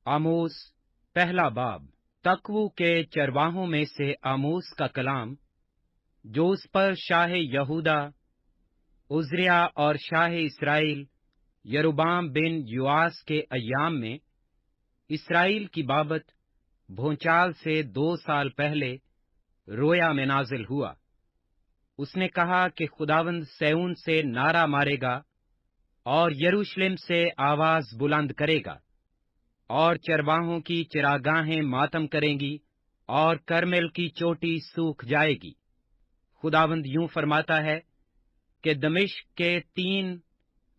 आमोस पहला बाब। तकवू के चरवाहों में से आमोस का कलाम, जो उस पर शाह यहूदा उजरिया और शाह इसराइल यरुबाम बिन युआस के अय्याम में इसराइल की बाबत भूचाल से 2 साल पहले रोया में नाजिल हुआ। उसने कहा कि खुदावंद सैऊन से नारा मारेगा और यरूशलेम से आवाज बुलंद करेगा, और चरवाहों की चिरागाहें मातम करेंगी और करमेल की चोटी सूख जाएगी। खुदावंद यूं फरमाता है कि दमिश्क के 3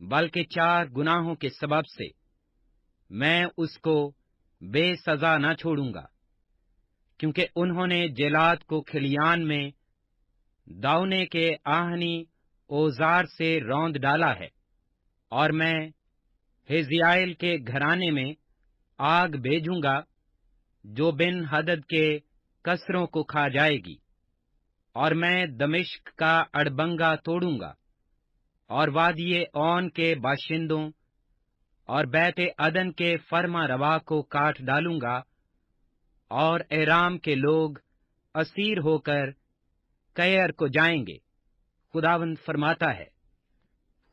बल्कि 4 गुनाहों के सबब से मैं उसको बेसजा न छोड़ूंगा, क्योंकि उन्होंने जेलाद को खिलियान में दाऊने के आहनी औजार से रौंद डाला है, और मैं हिजयाएल के घराने में आग भेजूंगा जो बिन हदद के कसरों को खा जाएगी। और मैं दमिश्क का अड़बंगा तोड़ूंगा और वादिये ओन के बाशिंदों और बैते अदन के फरमा रवा को काट डालूंगा, और एराम के लोग असीर होकर कैर को जाएंगे। खुदावंद फरमाता है।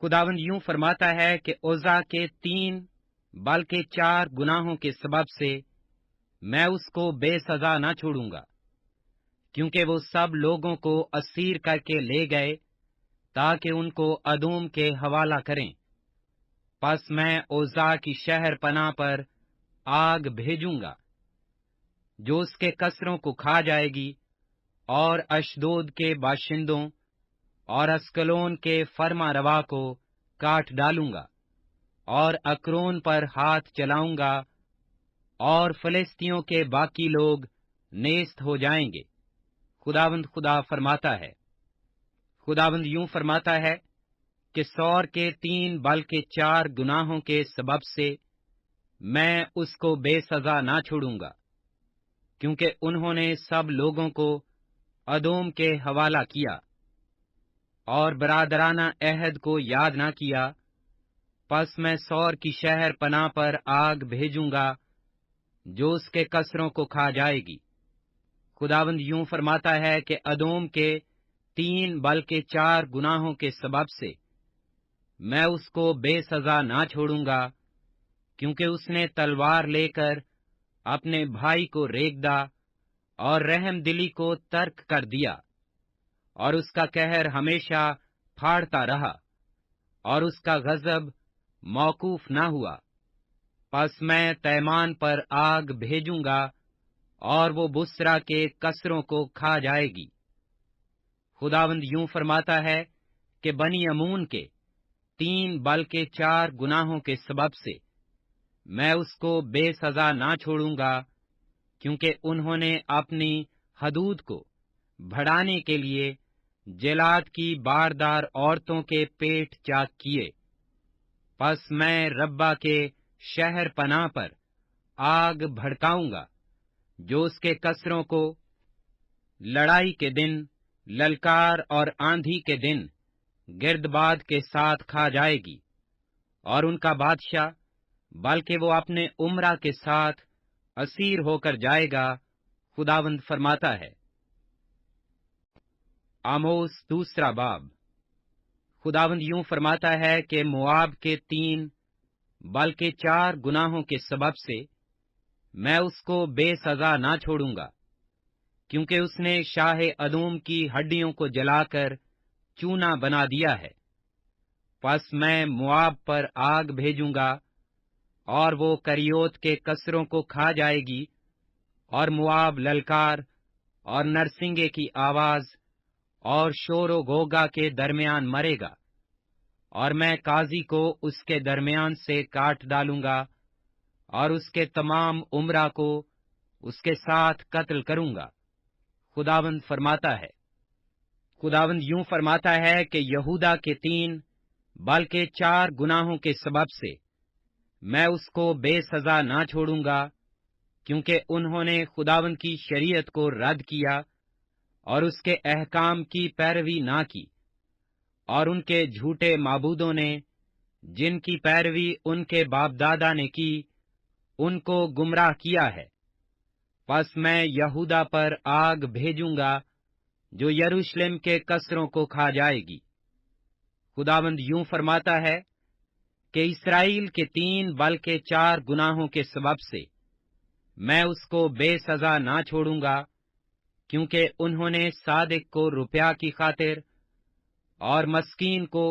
खुदावंद यूं फरमाता है कि ओजा के 3 बल्कि 4 गुनाहों के सबब से मैं उसको बेसजा न छोड़ूंगा, क्योंकि वो सब लोगों को असीर करके ले गए ताकि उनको अदूम के हवाला करें। पस मैं ओजा की शहर पनाह पर आग भेजूंगा जो उसके कसरों को खा जाएगी, और अशदोद के बाशिंदों और अस्कलोन के फरमा रवा को काट डालूंगा, और अक्रोन पर हाथ चलाऊंगा, और फलिस्तियों के बाकी लोग नेस्त हो जाएंगे। खुदावंद खुदा फरमाता है। खुदावंद यूं फरमाता है कि सौर के 3 बल्कि 4 गुनाहों के सबब से मैं उसको बेसजा ना छोड़ूंगा, क्योंकि उन्होंने सब लोगों को अदोम के हवाला किया और बरादराना अहद को याद ना किया। पस मैं सौर की शहर पनाह पर आग भेजूंगा जो उसके कसरों को खा जाएगी। खुदावंद यूं फरमाता है कि अदोम के 3 बल्कि 4 गुनाहों के सबब से मैं उसको बेसजा ना छोड़ूंगा, क्योंकि उसने तलवार लेकर अपने भाई को रेगदा और रहम दिली को तर्क कर दिया, और उसका कहर हमेशा फाड़ता रहा, और उसका गजब मौकूफ न हुआ। पस मैं तैमान पर आग भेजूंगा और वो बुसरा के कसरों को खा जाएगी। खुदावंद यूं फरमाता है कि बनी अमून के 3 बल्कि 4 गुनाहों के सबब से मैं उसको बेसजा ना छोड़ूंगा, क्योंकि उन्होंने अपनी हदूद को बढ़ाने के लिए जेलाद की बारदार औरतों के पेट चाक किए। पस मैं रब्बा के शहर पनाह पर आग भड़काऊंगा जो उसके कसरों को लड़ाई के दिन, ललकार और आंधी के दिन गिर्दबाद के साथ खा जाएगी, और उनका बादशाह बल्कि वो अपने उमरा के साथ असीर होकर जाएगा। खुदावंद फरमाता है। आमोस दूसरा बाब। खुदावंद यूं फरमाता है कि मोआब के 3 बल्कि 4 गुनाहों के सबब से मैं उसको बेसजा ना छोड़ूंगा, क्योंकि उसने शाह अदूम की हड्डियों को जलाकर चूना बना दिया है। पस मैं मोआब पर आग भेजूंगा और वो करियोत के कसरों को खा जाएगी, और मोआब ललकार और नरसिंगे की आवाज और शोरो गोगा के दरमियान मरेगा, और मैं काजी को उसके दरमियान से काट डालूंगा और उसके तमाम उमरा को उसके साथ कत्ल करूंगा। खुदावंद फरमाता है। खुदावंद यूं फरमाता है कि यहूदा के 3 बल्कि 4 गुनाहों के सबब से मैं उसको बेसजा ना छोड़ूंगा, क्योंकि उन्होंने खुदावंद की शरीयत को रद्द किया और उसके अहकाम की पैरवी ना की, और उनके झूठे माबूदों ने जिनकी पैरवी उनके बाप दादा ने की उनको गुमराह किया है। बस मैं यहूदा पर आग भेजूंगा जो यरूशलेम के कसरों को खा जाएगी। खुदावंद यूं फरमाता है कि इस्राएल के 3 बल्कि 4 गुनाहों के सबब से मैं उसको बेसजा ना छोड़ूंगा, क्योंकि उन्होंने सादिक को रुपया की खातिर और मस्कीन को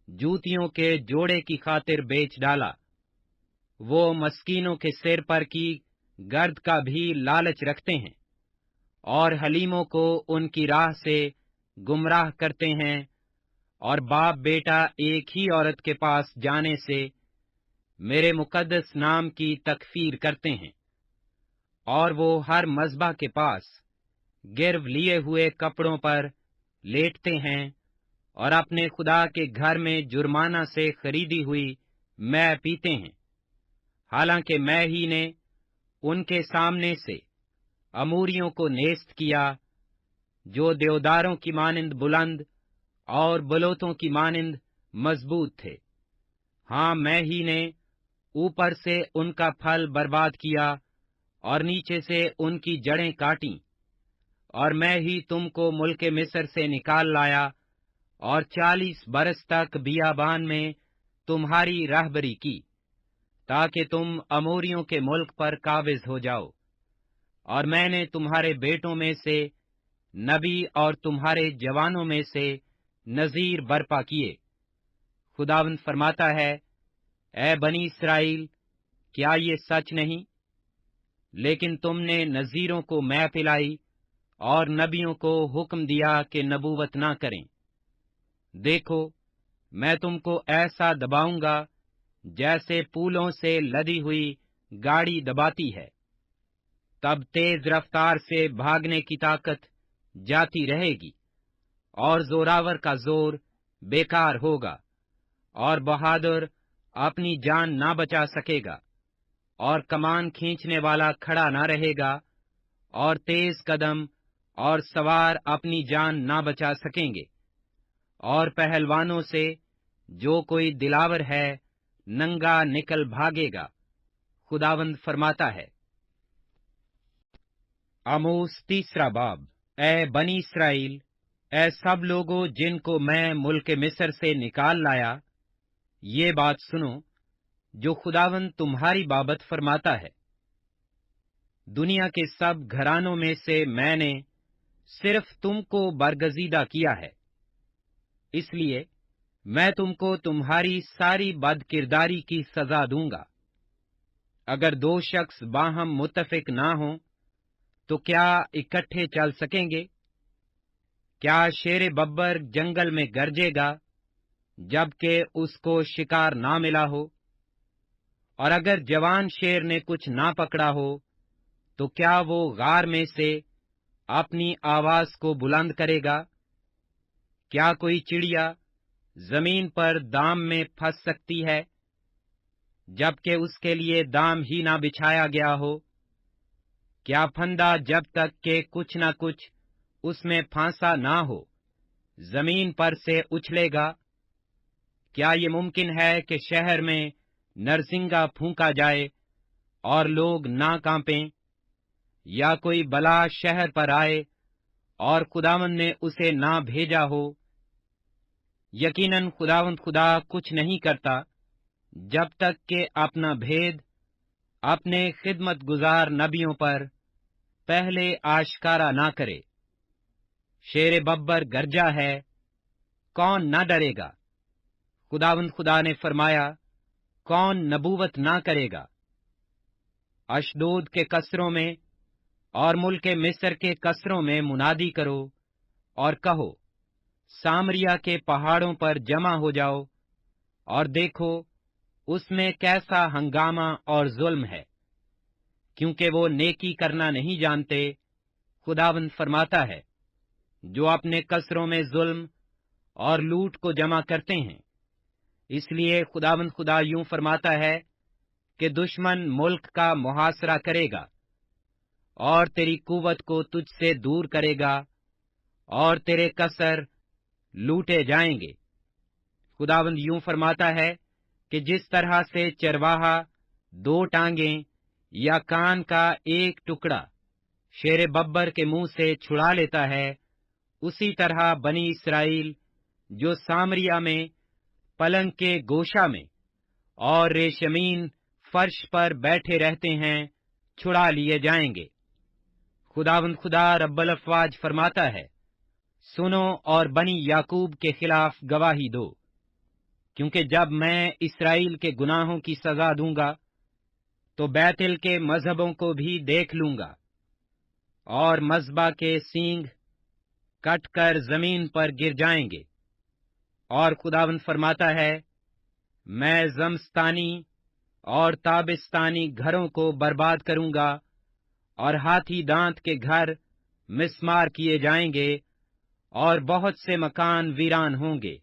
जूतियों के जोड़े की खातिर बेच डाला। वो मस्कीनों के सिर पर की गर्द का भी लालच रखते हैं और हलीमों को उनकी राह से गुमराह करते हैं, और बाप बेटा एक ही औरत के पास जाने से मेरे मुकद्दस नाम की तकफीर करते हैं। और वो हर मज़बा के पास गिरव लिए हुए कपड़ों पर लेटते हैं और अपने खुदा के घर में जुर्माना से खरीदी हुई मैं पीते हैं, हालांकि मैं ही ने उनके सामने से अमूरियों को नेस्त किया, जो देवदारों की मानिंद बुलंद और बलोतों की मानिंद मजबूत थे। हाँ, मैं ही ने ऊपर से उनका फल बर्बाद किया और नीचे से उनकी जड़ें काटी, और मैं ही तुमको मुल्के मिस्र से निकाल लाया और 40 बरस तक बियाबान में तुम्हारी रहबरी की, ताकि तुम अमोरियों के मुल्क पर काबिज हो जाओ। और मैंने तुम्हारे बेटों में से नबी और तुम्हारे जवानों में से नजीर बर्पा किए। खुदावंद फरमाता है, ए बनी इस्राएल, क्या ये सच नहीं? लेकिन तुमने नजीरों को मैं पिलाई और नबियों को हुक्म दिया कि नबूवत ना करें। देखो, मैं तुमको ऐसा दबाऊंगा जैसे पूलों से लदी हुई गाड़ी दबाती है। तब तेज रफ्तार से भागने की ताकत जाती रहेगी और जोरावर का जोर बेकार होगा, और बहादुर अपनी जान ना बचा सकेगा, और कमान खींचने वाला खड़ा ना रहेगा, और तेज कदम और सवार अपनी जान ना बचा सकेंगे, और पहलवानों से जो कोई दिलावर है नंगा निकल भागेगा। खुदावंद फरमाता है। आमोस 3 बाब। ए बनी इस्राएल, ए सब लोगों जिनको मैं मुल्क मिस्र से निकाल लाया, ये बात सुनो जो खुदावंद तुम्हारी बाबत फरमाता है। दुनिया के सब घरानों में से मैंने सिर्फ तुमको बरगजीदा किया है, इसलिए मैं तुमको तुम्हारी सारी बदकिरदारी की सजा दूंगा। अगर 2 शख्स बाहम मुत्तफिक ना हों तो क्या इकट्ठे चल सकेंगे? क्या शेर बब्बर जंगल में गरजेगा जबकि उसको शिकार ना मिला हो? और अगर जवान शेर ने कुछ ना पकड़ा हो तो क्या वो गार में से अपनी आवाज को बुलंद करेगा? क्या कोई चिड़िया जमीन पर दाम में फंस सकती है जबकि उसके लिए दाम ही ना बिछाया गया हो? क्या फंदा जब तक के कुछ न कुछ उसमें फांसा ना हो जमीन पर से उछलेगा? क्या ये मुमकिन है कि शहर में नरसिंगा फूंका जाए और लोग ना कांपें, या कोई बला शहर पर आए और खुदावंद ने उसे ना भेजा हो? यकीनन खुदावंद खुदा कुछ नहीं करता जब तक कि अपना भेद अपने खिदमत गुजार नबियों पर पहले आश्कारा ना करे। शेर बब्बर गरजा है, कौन ना डरेगा? खुदावंद खुदा ने फरमाया, कौन नबूवत ना करेगा? अशदोद के कसरों में और मुल्के मिस्र के कसरों में मुनादी करो और कहो, सामरिया के पहाड़ों पर जमा हो जाओ और देखो उसमें कैसा हंगामा और जुल्म है, क्योंकि वो नेकी करना नहीं जानते। खुदावंद फरमाता है, जो अपने कसरों में जुल्म और लूट को जमा करते हैं। इसलिए खुदावंद खुदा यूं फरमाता है कि दुश्मन मुल्क का मुहासरा करेगा और तेरी कुवत को तुझसे दूर करेगा और तेरे कसर लूटे जाएंगे। खुदावंद यूं फरमाता है कि जिस तरह से चरवाहा 2 टांगें یا کان کا ایک ٹکڑا شیر ببر کے منہ سے چھڑا لیتا ہے، اسی طرح بنی اسرائیل جو سامریا میں پلنگ کے گوشہ میں اور ریشمین فرش پر بیٹھے رہتے ہیں چھڑا لیے جائیں گے۔ خداوند خدا رب الافواج فرماتا ہے، سنو اور بنی یعقوب کے خلاف گواہی دو، کیونکہ جب میں اسرائیل کے گناہوں کی سزا دوں گا تو بیتل کے مذہبوں کو بھی دیکھ لوں گا، اور مذبح کے سینگ کٹ کر زمین پر گر جائیں گے۔ اور خداوند فرماتا ہے، میں زمستانی اور تابستانی گھروں کو برباد کروں گا، اور ہاتھی دانت کے گھر مسمار کیے جائیں گے، اور بہت سے مکان ویران ہوں گے۔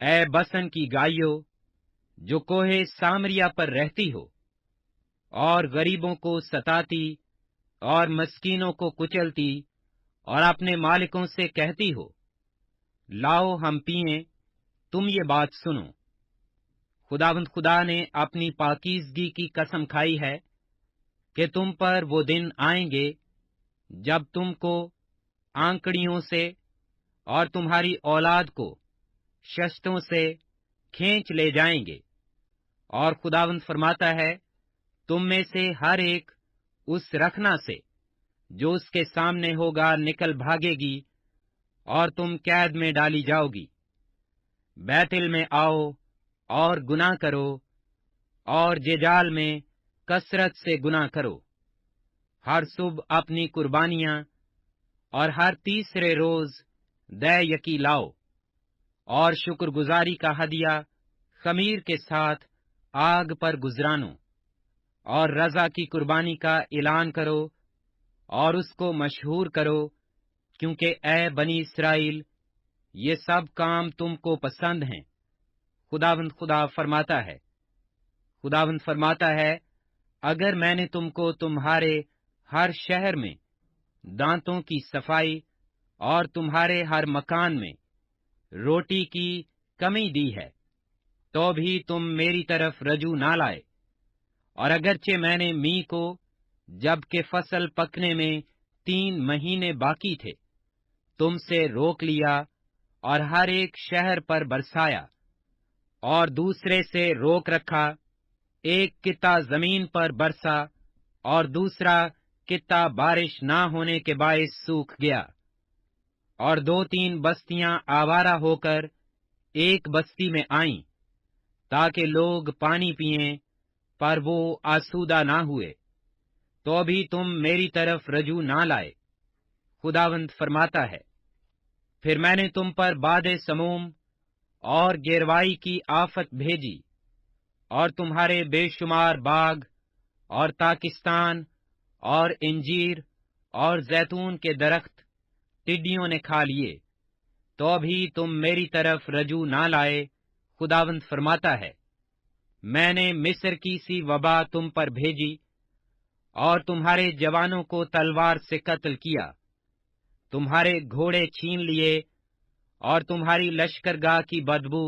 اے بسن کی گائیو جو کوہ سامریا پر رہتی ہو اور غریبوں کو ستاتی اور مسکینوں کو کچلتی اور اپنے مالکوں سے کہتی ہو، لاؤ ہم پئیں، تم یہ بات سنو۔ خداوند خدا نے اپنی پاکیزگی کی قسم کھائی ہے کہ تم پر وہ دن آئیں گے جب تم کو آنکڑیوں سے اور تمہاری اولاد کو ششتوں سے کھینچ لے جائیں گے، اور خداوند فرماتا ہے، تم میں سے ہر ایک اس رکھنا سے جو اس کے سامنے ہوگا نکل بھاگے گی، اور تم قید میں ڈالی جاؤ گی۔ بیتل میں آؤ اور گناہ کرو، اور ججال میں کثرت سے گناہ کرو۔ ہر صبح اپنی قربانیاں اور ہر تیسرے روز دے یکی لاؤ، اور شکر گزاری کا ہدیہ خمیر کے ساتھ آگ پر گزرانو، اور رضا کی قربانی کا اعلان کرو اور اس کو مشہور کرو، کیونکہ اے بنی اسرائیل یہ سب کام تم کو پسند ہیں، خداوند خدا فرماتا ہے۔ خداوند فرماتا ہے، اگر میں نے تم کو تمہارے ہر شہر میں دانتوں کی صفائی اور تمہارے ہر مکان میں روٹی کی کمی دی ہے، تو بھی تم میری طرف رجوع نہ لائے، اور اگرچہ میں نے می کو جب کہ فصل پکنے میں 3 مہینے باقی تھے تم سے روک لیا اور ہر ایک شہر پر برسایا، اور دوسرے سے روک رکھا، ایک قطعہ زمین پر برسا اور دوسرا قطعہ بارش نہ ہونے کے باعث سوکھ گیا، اور 2-3 بستیاں آوارہ ہو کر ایک بستی میں آئیں تاکہ لوگ پانی پئیں، پر وہ آسودہ نہ ہوئے، تو بھی تم میری طرف رجوع نہ لائے، خداوند فرماتا ہے۔ پھر میں نے تم پر باد سموم اور گروائی کی آفت بھیجی، اور تمہارے بے شمار باغ اور تاکستان اور انجیر اور زیتون کے درخت ٹڈیوں نے کھا لیے، تو بھی تم میری طرف رجوع نہ لائے، خداوند فرماتا ہے۔ میں نے مصر کی سی وبا تم پر بھیجی، اور تمہارے جوانوں کو تلوار سے قتل کیا، تمہارے گھوڑے چھین لیے، اور تمہاری لشکرگاہ کی بدبو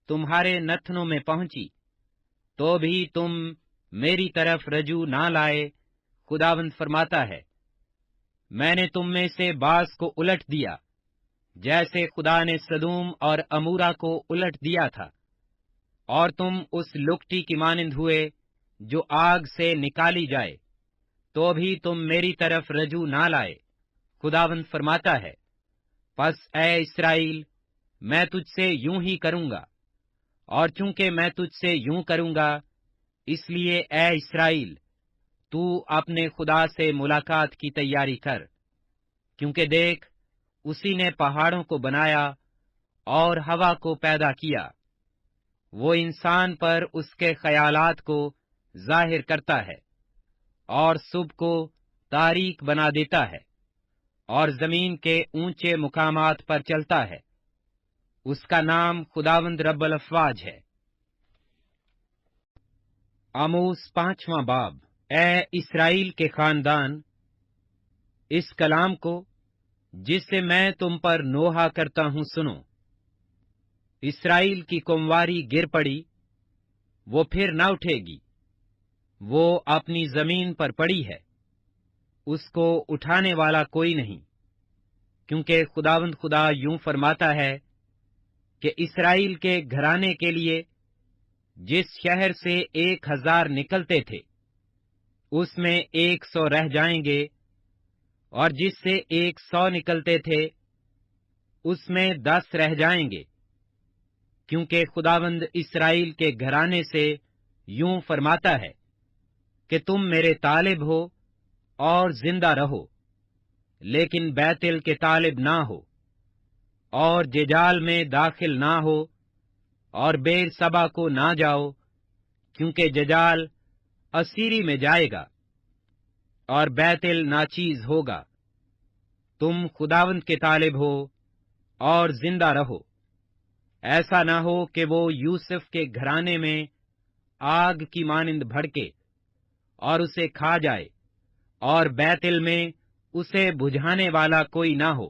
تمہارے نتنوں میں پہنچی، تو بھی تم میری طرف رجوع نہ لائے، خداوند فرماتا ہے۔ میں نے تم میں سے بعض کو الٹ دیا، جیسے خدا نے سدوم اور امورا کو الٹ دیا تھا، اور تم اس لکٹی کی مانند ہوئے جو آگ سے نکالی جائے، تو بھی تم میری طرف رجوع نہ لائے، خداوند فرماتا ہے۔ پس اے اسرائیل، میں تجھ سے یوں ہی کروں گا، اور چونکہ میں تجھ سے یوں کروں گا، اس لیے اے اسرائیل تو اپنے خدا سے ملاقات کی تیاری کر، کیونکہ دیکھ اسی نے پہاڑوں کو بنایا اور ہوا کو پیدا کیا، وہ انسان پر اس کے خیالات کو ظاہر کرتا ہے، اور صبح کو تاریک بنا دیتا ہے، اور زمین کے اونچے مقامات پر چلتا ہے، اس کا نام خداوند رب الافواج ہے۔ آموس 5واں باب۔ اے اسرائیل کے خاندان، اس کلام کو جس سے میں تم پر نوحہ کرتا ہوں سنو۔ اسرائیل کی قومواری گر پڑی، وہ پھر نہ اٹھے گی، وہ اپنی زمین پر پڑی ہے، اس کو اٹھانے والا کوئی نہیں، کیونکہ خداوند خدا یوں فرماتا ہے کہ اسرائیل کے گھرانے کے لیے جس شہر سے 1000 نکلتے تھے اس میں 100 رہ جائیں گے، اور جس سے 100 نکلتے تھے اس میں 10 رہ جائیں گے، کیونکہ خداوند اسرائیل کے گھرانے سے یوں فرماتا ہے کہ تم میرے طالب ہو اور زندہ رہو، لیکن بیتل کے طالب نہ ہو، اور ججال میں داخل نہ ہو، اور بیر سبا کو نہ جاؤ، کیونکہ ججال اسیری میں جائے گا اور بیتل ناچیز ہوگا۔ تم خداوند کے طالب ہو اور زندہ رہو، ایسا نہ ہو کہ وہ یوسف کے گھرانے میں آگ کی مانند بھڑکے اور اسے کھا جائے، اور بیتل میں اسے بجھانے والا کوئی نہ ہو۔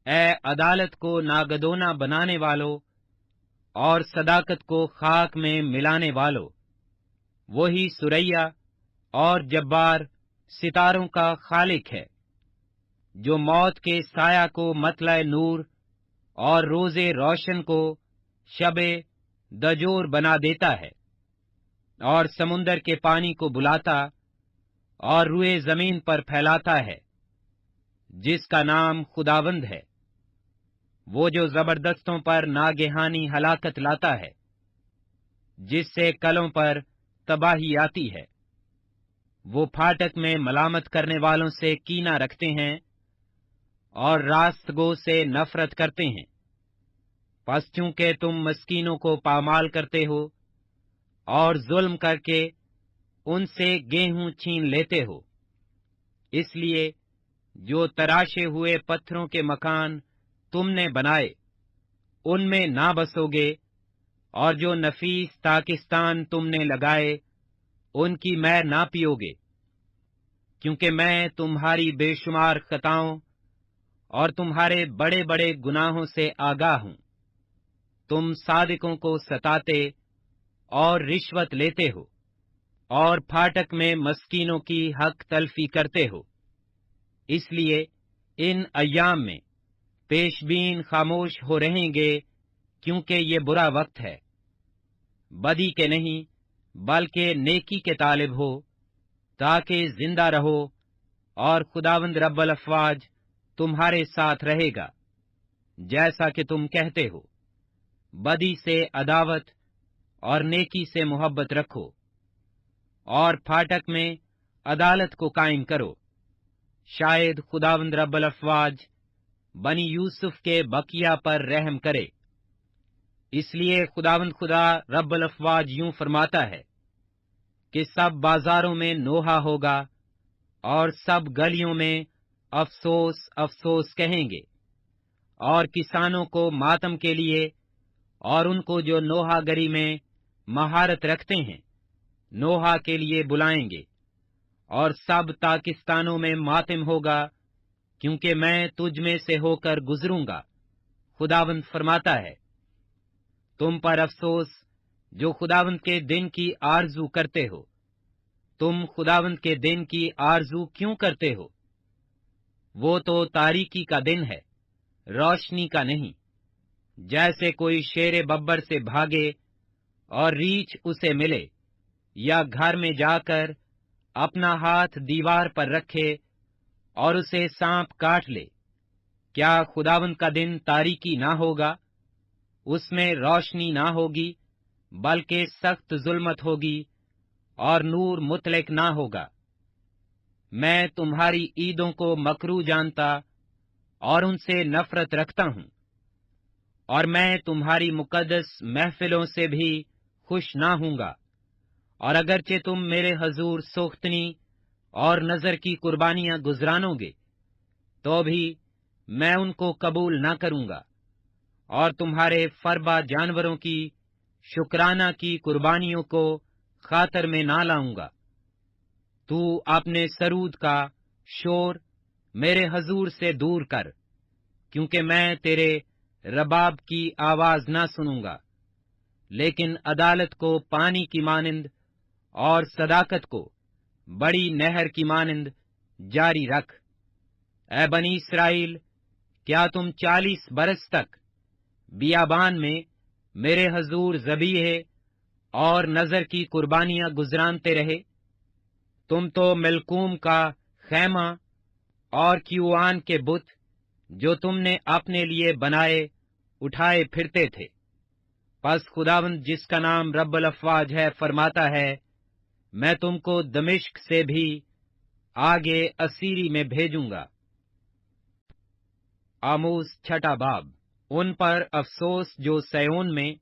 اے عدالت کو ناگدونا بنانے والو اور صداقت کو خاک میں ملانے والو، وہی سریا اور جبار ستاروں کا خالق ہے، جو موت کے سایہ کو مطلع نور اور روز روشن کو شب دجور بنا دیتا ہے، اور سمندر کے پانی کو بلاتا اور روئے زمین پر پھیلاتا ہے، جس کا نام خداوند ہے، وہ جو زبردستوں پر ناگہانی ہلاکت لاتا ہے، جس سے کلوں پر تباہی آتی ہے۔ وہ پھاٹک میں ملامت کرنے والوں سے کینہ رکھتے ہیں اور راست گو سے نفرت کرتے ہیں، پس چونکہ تم مسکینوں کو پامال کرتے ہو اور ظلم کر کے ان سے گیہوں چھین لیتے ہو، اس لیے جو تراشے ہوئے پتھروں کے مکان تم نے بنائے ان میں نہ بسو گے، اور جو نفیس تاکستان تم نے لگائے ان کی مے نہ پیو گے، کیونکہ میں تمہاری بے شمار خطاؤں اور تمہارے بڑے بڑے گناہوں سے آگاہ ہوں۔ تم صادقوں کو ستاتے اور رشوت لیتے ہو، اور پھاٹک میں مسکینوں کی حق تلفی کرتے ہو، اس لیے ان ایام میں پیش بین خاموش ہو رہیں گے، کیونکہ یہ برا وقت ہے۔ بدی کے نہیں بلکہ نیکی کے طالب ہو، تاکہ زندہ رہو، اور خداوند رب الافواج تمہارے ساتھ رہے گا، جیسا کہ تم کہتے ہو۔ بدی سے عداوت اور نیکی سے محبت رکھو، اور پھاٹک میں عدالت کو قائم کرو، شاید خداوند رب الافواج بنی یوسف کے بقیہ پر رحم کرے۔ اس لیے خداوند خدا رب الافواج یوں فرماتا ہے کہ سب بازاروں میں نوحہ ہوگا، اور سب گلیوں میں افسوس افسوس کہیں گے، اور کسانوں کو ماتم کے لیے اور ان کو جو نوحہ گری میں مہارت رکھتے ہیں نوحہ کے لیے بلائیں گے، اور سب تاکستانوں میں ماتم ہوگا، کیونکہ میں تجھ میں سے ہو کر گزروں گا، خداوند فرماتا ہے۔ تم پر افسوس جو خداوند کے دن کی آرزو کرتے ہو۔ تم خداوند کے دن کی آرزو کیوں کرتے ہو؟ وہ تو تاریکی کا دن ہے، روشنی کا نہیں۔ جیسے کوئی شیر ببر سے بھاگے اور ریچھ اسے ملے، یا گھر میں جا کر اپنا ہاتھ دیوار پر رکھے اور اسے سانپ کاٹ لے، کیا خداوند کا دن تاریکی نہ ہوگا؟ اس میں روشنی نہ ہوگی، بلکہ سخت ظلمت ہوگی، اور نور مطلق نہ ہوگا۔ میں تمہاری عیدوں کو مکروہ جانتا اور ان سے نفرت رکھتا ہوں، اور میں تمہاری مقدس محفلوں سے بھی خوش نہ ہوں گا، اور اگرچہ تم میرے حضور سوختنی اور نظر کی قربانیاں گزرانو گے، تو بھی میں ان کو قبول نہ کروں گا، اور تمہارے فربا جانوروں کی شکرانہ کی قربانیوں کو خاطر میں نہ لاؤں گا۔ تو اپنے سرود کا شور میرے حضور سے دور کر، کیونکہ میں تیرے رباب کی آواز نہ سنوں گا۔ लेकिन अदालत को पानी की मानिंद और सदाकत को बड़ी नहर की मानिंद जारी रख। ऐ बनी इसराइल, क्या तुम 40 बरस तक बियाबान में मेरे हजूर ज़बीहे और नजर की कुर्बानियां गुजरानते रहे? तुम तो मिल्कूम का खैमा और क्यूआन के बुत जो तुमने अपने लिए बनाए उठाए फिरते थे। बस खुदावंद जिसका नाम रब्बुल अफ़वाज है फरमाता है, मैं तुमको दमिश्क से भी आगे असीरी में भेजूंगा। आमोस छठा बाब। उन पर अफसोस जो सयोन में,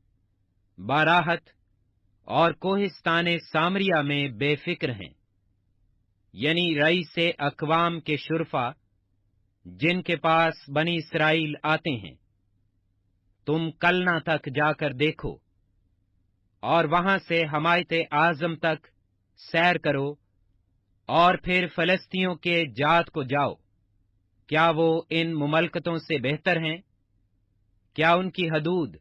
बाराहत और कोहिस्ताने सामरिया में बेफिक्र हैं, यानी रई से अकवाम के शुरफा जिनके पास बनी इसराइल आते हैं। तुम कलना तक जाकर देखो और वहां से हमायत आजम तक सैर करो और फिर फलस्तियों के जात को जाओ। क्या वो इन मुमलकतों से बेहतर हैं? क्या उनकी हदूद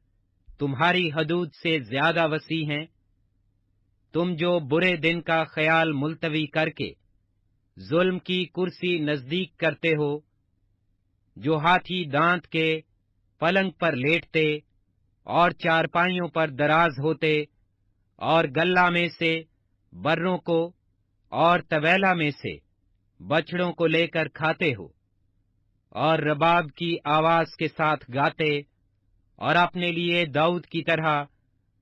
तुम्हारी हदूद से ज्यादा वसी हैं? तुम जो बुरे दिन का ख्याल मुलतवी करके जुल्म की कुर्सी नजदीक करते हो, जो हाथी दांत के पलंग पर लेटते और चारपाइयों पर दराज होते और गल्ला में से बर्रों को और तवैला में से बछड़ों को लेकर खाते हो और रबाब की आवाज के साथ गाते और अपने लिए दाऊद की तरह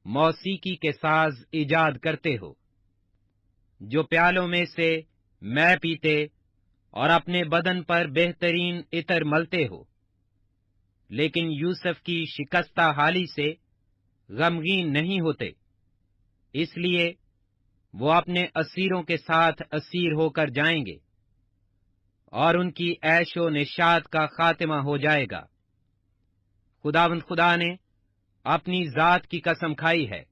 मौसीकी के साज इजाद करते हो, जो प्यालों में से मैं पीते और अपने बदन पर बेहतरीन इतर मलते हो, लेकिन यूसुफ की शिकस्ता हाली से गमगीन नहीं होते। इसलिए वो अपने असीरों के साथ असीर होकर जाएंगे और उनकी ऐशो निशात का खात्मा हो जाएगा। खुदावंद खुदा ने अपनी जात की कसम खाई है।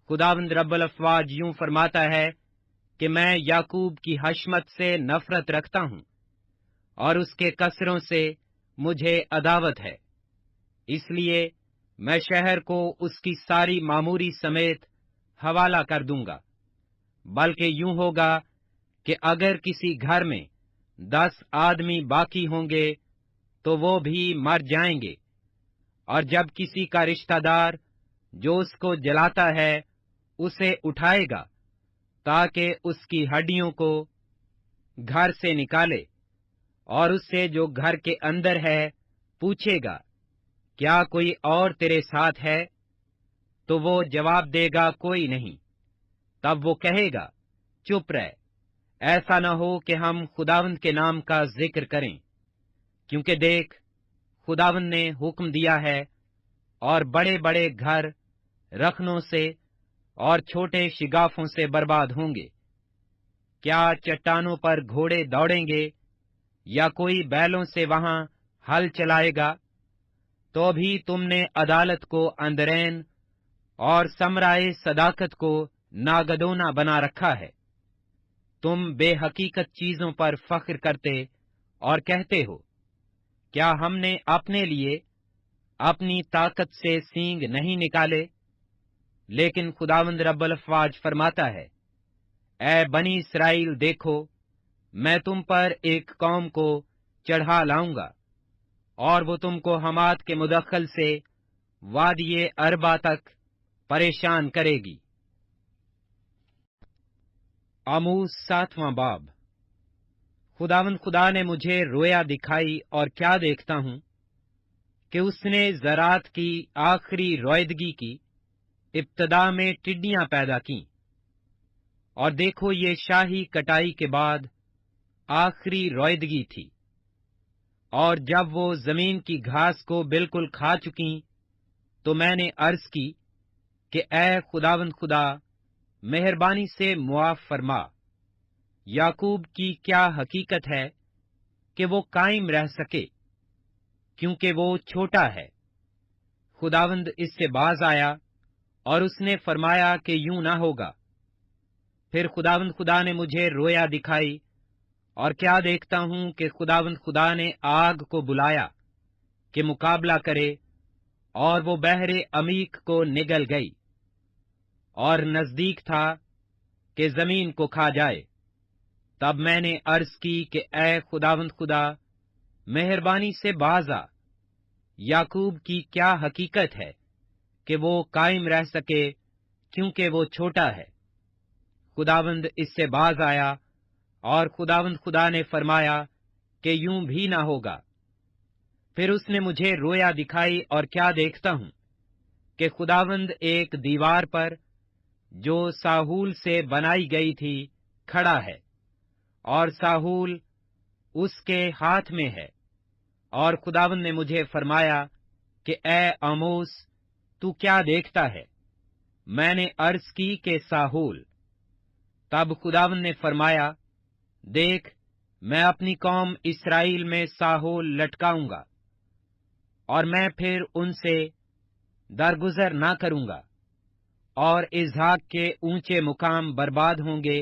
खुदावंद रब्बुल अफ़वाज यूं फरमाता है कि मैं याकूब की हशमत से नफरत रखता हूं और उसके कसरों से मुझे अदावत है। इसलिए मैं शहर को उसकी सारी मामूरी समेत हवाला कर दूंगा। बल्कि यूं होगा कि अगर किसी घर में 10 आदमी बाकी होंगे तो वो भी मर जाएंगे, और जब किसी का रिश्तेदार जो उसको जलाता है उसे उठाएगा ताकि उसकी हड्डियों को घर से निकाले, और उससे जो घर के अंदर है पूछेगा, क्या कोई और तेरे साथ है? तो वो जवाब देगा, कोई नहीं। तब वो कहेगा, चुप रह, ऐसा न हो कि हम खुदावंद के नाम का जिक्र करें, क्योंकि देख, खुदावंद ने हुक्म दिया है और बड़े बड़े घर रखनों से और छोटे शिगाफों से बर्बाद होंगे। क्या चट्टानों पर घोड़े दौड़ेंगे या कोई बैलों से वहां हल चलाएगा? तो भी तुमने अदालत को अंदरैन और समराए सदाकत को नागदोना बना रखा है। तुम बेहकीकत चीजों पर फख्र करते और कहते हो, क्या हमने अपने लिए अपनी ताकत से सींग नहीं निकाले? लेकिन खुदावंद रब्बुल अफ़वाज फरमाता है, ऐ बनी इसराइल, देखो, मैं तुम पर एक कौम को चढ़ा लाऊंगा और वो तुमको हमात के मुदख्खल से वादिये अरबा तक परेशान करेगी। आमोस सातवां बाब। खुदावंद खुदा ने मुझे रोया दिखाई और क्या देखता हूं कि उसने ज़रात की आखिरी रोयदगी की इब्तदा में टिड्डियां पैदा की, और देखो ये शाही कटाई के बाद आखिरी रोयदगी थी। और जब वो जमीन की घास को बिल्कुल खा चुकी तो मैंने अर्ज की कि ऐ खुदावंद खुदा, मेहरबानी से मुआफ फरमा। याकूब की क्या हकीकत है कि वो कायम रह सके, क्योंकि वो छोटा है। खुदावंद इससे बाज आया और उसने फरमाया कि यूं ना होगा। फिर खुदावंद खुदा ने मुझे रोया दिखाई, और क्या देखता हूं कि खुदावंद खुदा ने आग को बुलाया कि मुकाबला करे, और वो बहरे अमीक को निगल गई। اور نزدیک تھا کہ زمین کو کھا جائے۔ تب میں نے عرض کی کہ اے خداوند خدا، مہربانی سے باز آ، یعقوب کی کیا حقیقت ہے کہ وہ قائم رہ سکے، کیونکہ وہ چھوٹا ہے۔ خداوند اس سے باز آیا، اور خداوند خدا نے فرمایا کہ یوں بھی نہ ہوگا۔ پھر اس نے مجھے رویا دکھائی، اور کیا دیکھتا ہوں کہ خداوند ایک دیوار پر جو ساہول سے بنائی گئی تھی کھڑا ہے، اور ساہول اس کے ہاتھ میں ہے۔ اور خداوند نے مجھے فرمایا کہ اے آموس، تو کیا دیکھتا ہے؟ میں نے عرض کی کہ ساہول۔ تب خداوند نے فرمایا، دیکھ، میں اپنی قوم اسرائیل میں ساہول لٹکاؤں گا، اور میں پھر ان سے درگزر نہ کروں گا، اور اسحاق کے اونچے مقام برباد ہوں گے،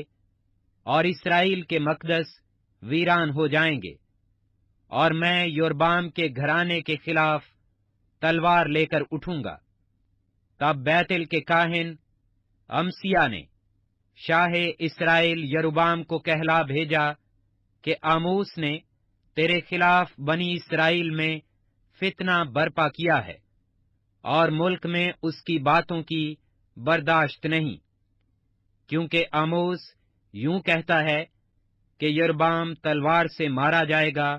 اور اسرائیل کے مقدس ویران ہو جائیں گے، اور میں یربام کے گھرانے کے خلاف تلوار لے کر اٹھوں گا۔ تب بیتل کے کاہن امسیہ نے شاہ اسرائیل یروبام کو کہلا بھیجا کہ آموس نے تیرے خلاف بنی اسرائیل میں فتنہ برپا کیا ہے، اور ملک میں اس کی باتوں کی برداشت نہیں، کیونکہ آموس یوں کہتا ہے کہ یربام تلوار سے مارا جائے گا،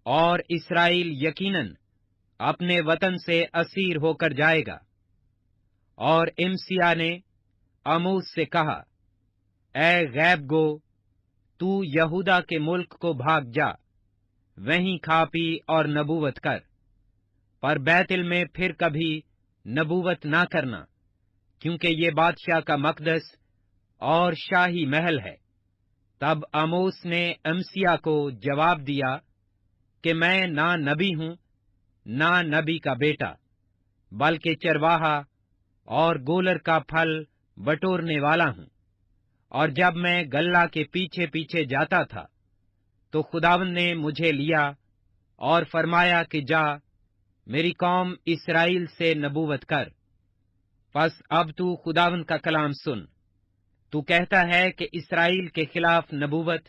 اور اسرائیل یقیناً اپنے وطن سے اسیر ہو کر جائے گا۔ اور امسیہ نے آموس سے کہا، اے غیب گو، تو یہودا کے ملک کو بھاگ جا، وہیں کھا پی اور نبوت کر، پر بیتل میں پھر کبھی نبوت نہ کرنا، کیونکہ یہ بادشاہ کا مقدس اور شاہی محل ہے۔ تب آموس نے امسیہ کو جواب دیا کہ میں نہ نبی ہوں، نہ نبی کا بیٹا، بلکہ چرواہا اور گولر کا پھل بٹورنے والا ہوں۔ اور جب میں گلہ کے پیچھے پیچھے جاتا تھا تو خداوند نے مجھے لیا اور فرمایا کہ جا، میری قوم اسرائیل سے نبوت کر۔ پس اب تو خداوند کا کلام سن۔ تو کہتا ہے کہ اسرائیل کے خلاف نبوت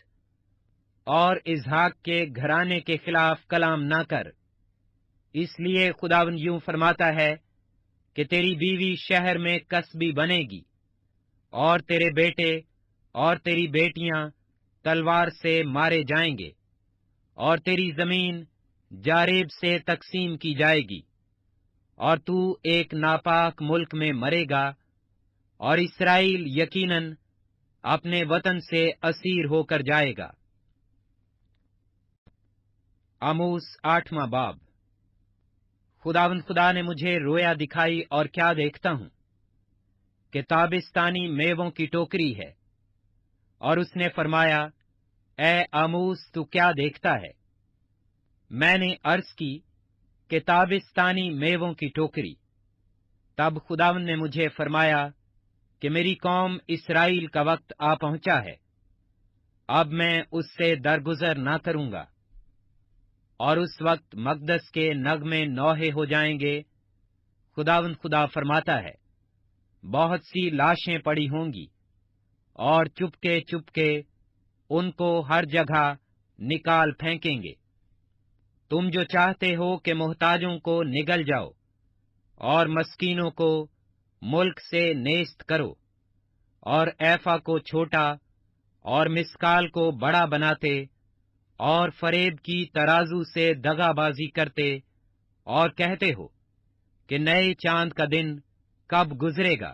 اور اسحاق کے گھرانے کے خلاف کلام نہ کر۔ اس لیے خداوند یوں فرماتا ہے کہ تیری بیوی شہر میں کسبی بنے گی، اور تیرے بیٹے اور تیری بیٹیاں تلوار سے مارے جائیں گے، اور تیری زمین جاریب سے تقسیم کی جائے گی، اور تو ایک ناپاک ملک میں مرے گا، اور اسرائیل یقیناً اپنے وطن سے اسیر ہو کر جائے گا۔ آموس 8واں باب۔ خداوند خدا نے مجھے رویا دکھائی، اور کیا دیکھتا ہوں کہ تابستانی میووں کی ٹوکری ہے، اور اس نے فرمایا، اے آموس، تو کیا دیکھتا ہے؟ میں نے عرض کی کہ تابستانی میووں کی ٹوکری۔ تب خداوند نے مجھے فرمایا کہ میری قوم اسرائیل کا وقت آ پہنچا ہے، اب میں اس سے درگزر نہ کروں گا، اور اس وقت مقدس کے نغمے نوحے ہو جائیں گے۔ خداوند خدا فرماتا ہے، بہت سی لاشیں پڑی ہوں گی، اور چپکے چپکے ان کو ہر جگہ نکال پھینکیں گے۔ تم جو چاہتے ہو کہ محتاجوں کو نگل جاؤ اور مسکینوں کو ملک سے نیست کرو، اور ایفا کو چھوٹا اور مسکال کو بڑا بناتے، اور فریب کی ترازو سے دغا بازی کرتے، اور کہتے ہو کہ نئے چاند کا دن کب گزرے گا،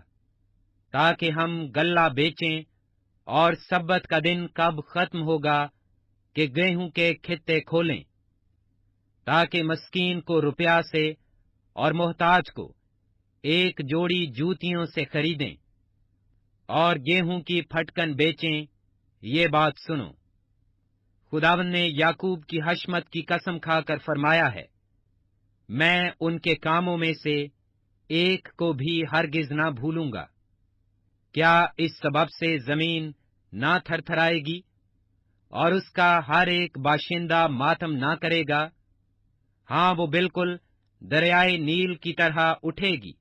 تاکہ ہم غلہ بیچیں، اور سبت کا دن کب ختم ہوگا کہ گیہوں کے کھتے کھولیں، تاکہ مسکین کو روپیہ سے اور محتاج کو ایک جوڑی جوتیوں سے خریدیں، اور گیہوں کی پھٹکن بیچیں۔ یہ بات سنو، خداوند نے یعقوب کی حشمت کی قسم کھا کر فرمایا ہے، میں ان کے کاموں میں سے ایک کو بھی ہرگز نہ بھولوں گا۔ کیا اس سبب سے زمین نہ تھر تھرائے گی، اور اس کا ہر ایک باشندہ ماتم نہ کرے گا؟ ہاں، وہ بالکل دریائے نیل کی طرح اٹھے گی،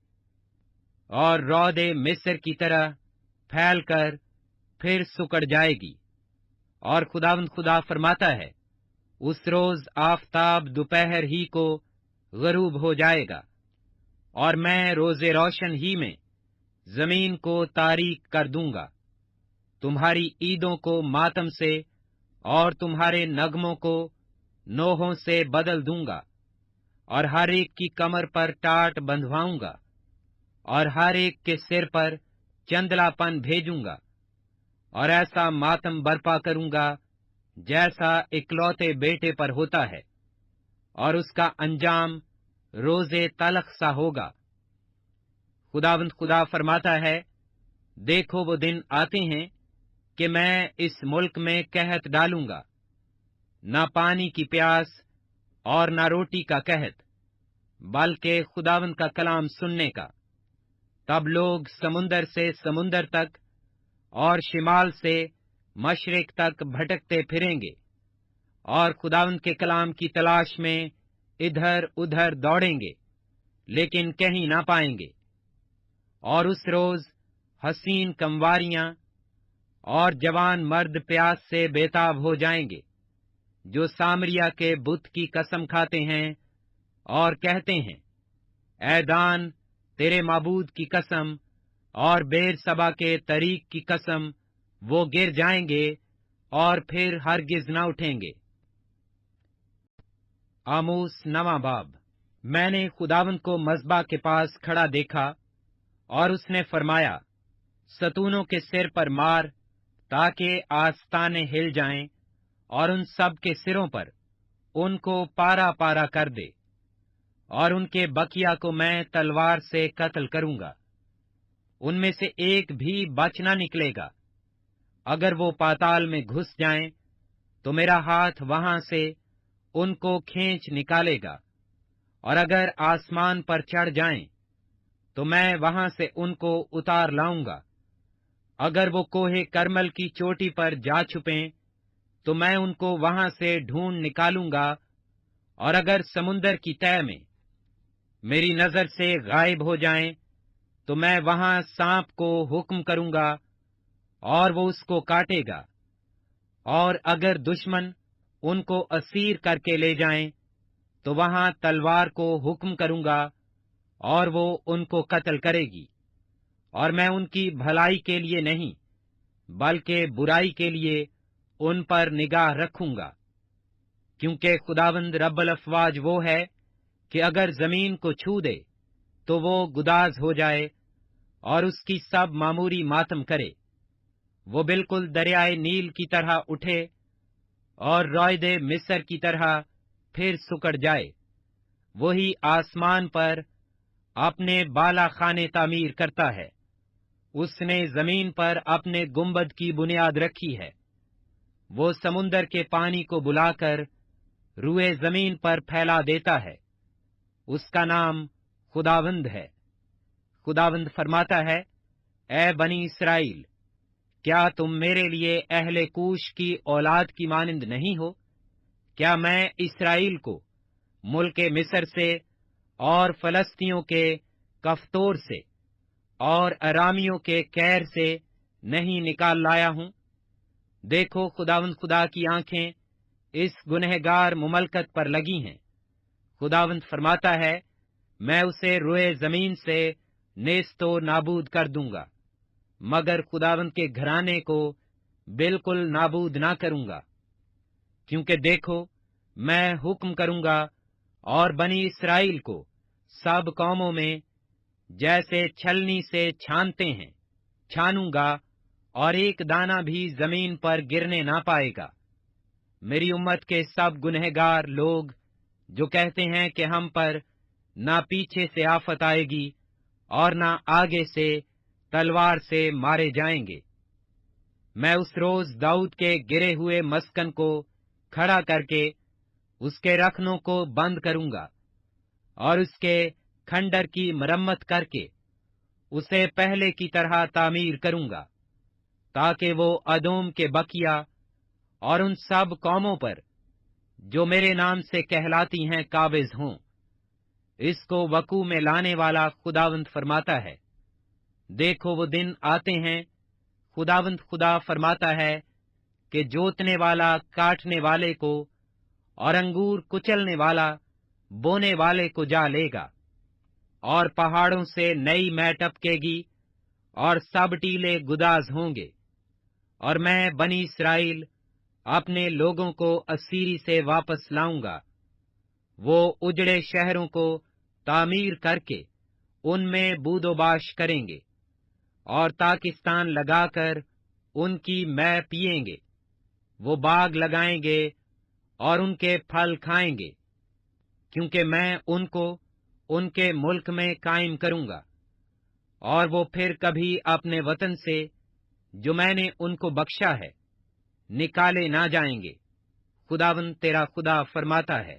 और रौदे मिस्र की तरह फैल कर फिर सुकड़ जाएगी। और खुदावंद खुदा फरमाता है, उस रोज आफताब दोपहर ही को गरूब हो जाएगा, और मैं रोजे रोशन ही में जमीन को तारीक कर दूंगा। तुम्हारी ईदों को मातम से और तुम्हारे नगमों को नोहों से बदल दूंगा, और हर एक की कमर पर टाट बंधवाऊंगा, और हर एक के सिर पर चंदलापन भेजूंगा, और ऐसा मातम बर्पा करूंगा जैसा इकलौते बेटे पर होता है, और उसका अंजाम रोजे तलख सा होगा। खुदावंद खुदा फरमाता है, देखो वो दिन आते हैं कि मैं इस मुल्क में कहत डालूंगा, न पानी की प्यास और न रोटी का कहत, बल्कि खुदावंद का कलाम सुनने का। तब लोग समुंदर से समुंदर तक और शिमाल से मशरिक तक भटकते फिरेंगे, और खुदावंद के कलाम की तलाश में इधर उधर दौड़ेंगे, लेकिन कहीं ना पाएंगे। और उस रोज हसीन कंवारियां और जवान मर्द प्यास से बेताब हो जाएंगे, जो सामरिया के बुत की कसम खाते हैं और कहते हैं, ऐ दान, तेरे माबूद की कसम और बेर सबा के तरीक की कसम, वो गिर जाएंगे और फिर हरगिज न उठेंगे। आमोस नवां बाब। मैंने खुदावंद को मज़बा के पास खड़ा देखा, और उसने फरमाया, सतूनों के सिर पर मार, ताकि आस्ताने हिल जाएं, और उन सब के सिरों पर उनको पारा पारा कर दे, और उनके बकिया को मैं तलवार से कत्ल करूंगा। उनमें से एक भी बच न निकलेगा। अगर वो पाताल में घुस जाएं, तो मेरा हाथ वहां से उनको खींच निकालेगा, और अगर आसमान पर चढ़ जाएं, तो मैं वहां से उनको उतार लाऊंगा। अगर वो कोहे करमल की चोटी पर जा छुपें, तो मैं उनको वहां से ढूंढ निकालूंगा, और अगर समुंदर की तह में मेरी नजर से गायब हो जाएं, तो मैं वहां सांप को हुक्म करूंगा, और वो उसको काटेगा। और अगर दुश्मन उनको असीर करके ले जाएं, तो वहां तलवार को हुक्म करूंगा, और वो उनको कत्ल करेगी। और मैं उनकी भलाई के लिए नहीं, बल्कि बुराई के लिए उन पर निगाह रखूंगा। क्योंकि खुदावंद रब्बुल अफ़वाज वो है कि अगर जमीन को छू दे, तो वो गुदाज हो जाए और उसकी सब मामूरी मातम करे। वो बिल्कुल दरियाए नील की तरह उठे और रौयदे मिस्र की तरह फिर सुकड़ जाए। वही आसमान पर अपने बाला खाने तामीर करता है। उसने जमीन पर अपने गुंबद की बुनियाद रखी है। वो समुंदर के पानी को बुलाकर रुए जमीन पर फैला देता है। उसका नाम खुदावंद है। खुदावंद फरमाता है, ए बनी इसराइल, क्या तुम मेरे लिए अहले कूश की औलाद की मानिंद नहीं हो? क्या मैं इसराइल को मुल्के मिस्र से और फलस्तियों के कफ्तोर से और अरामियों के कैर से नहीं निकाल लाया हूं? देखो, खुदावंद खुदा की आंखें इस गुनहगार मुमलकत पर लगी हैं। खुदावंद फरमाता है, मैं उसे रोए जमीन से नेस्तो नाबूद कर दूंगा, मगर खुदावंद के घराने को बिल्कुल नाबूद ना करूंगा। क्योंकि देखो, मैं हुक्म करूंगा और बनी इसराइल को सब कौमों में जैसे छलनी से छानते हैं छानूंगा, और एक दाना भी जमीन पर गिरने ना पाएगा। मेरी उम्मत के सब गुनहगार लोग जो कहते हैं कि हम पर ना पीछे से आफत आएगी और ना आगे से तलवार से मारे जाएंगे, मैं उस रोज दाऊद के गिरे हुए मस्कन को खड़ा करके उसके रखनों को बंद करूंगा, और उसके खंडर की मरम्मत करके उसे पहले की तरह तामीर करूंगा, ताकि वो अदोम के बकिया और उन सब कौमों पर जो मेरे नाम से कहलाती हैं काबिज हों। इसको वकू में लाने वाला खुदावंद फरमाता है। دیکھو وہ دن آتے ہیں، خداوند خدا فرماتا ہے کہ جوتنے والا کاٹنے والے کو اور انگور کچلنے والا بونے والے کو جا لے گا، اور پہاڑوں سے نئی مے ٹپکے گی اور سب ٹیلے گداز ہوں گے، اور میں بنی اسرائیل اپنے لوگوں کو اسیری سے واپس لاؤں گا۔ وہ اجڑے شہروں کو تعمیر کر کے ان میں بود و باش کریں گے، اور تاکستان لگا کر ان کی مے پیئیں گے۔ وہ باغ لگائیں گے اور ان کے پھل کھائیں گے، کیونکہ میں ان کو ان کے ملک میں قائم کروں گا، اور وہ پھر کبھی اپنے وطن سے جو میں نے ان کو بخشا ہے نکالے نہ جائیں گے۔ خداوند تیرا خدا فرماتا ہے۔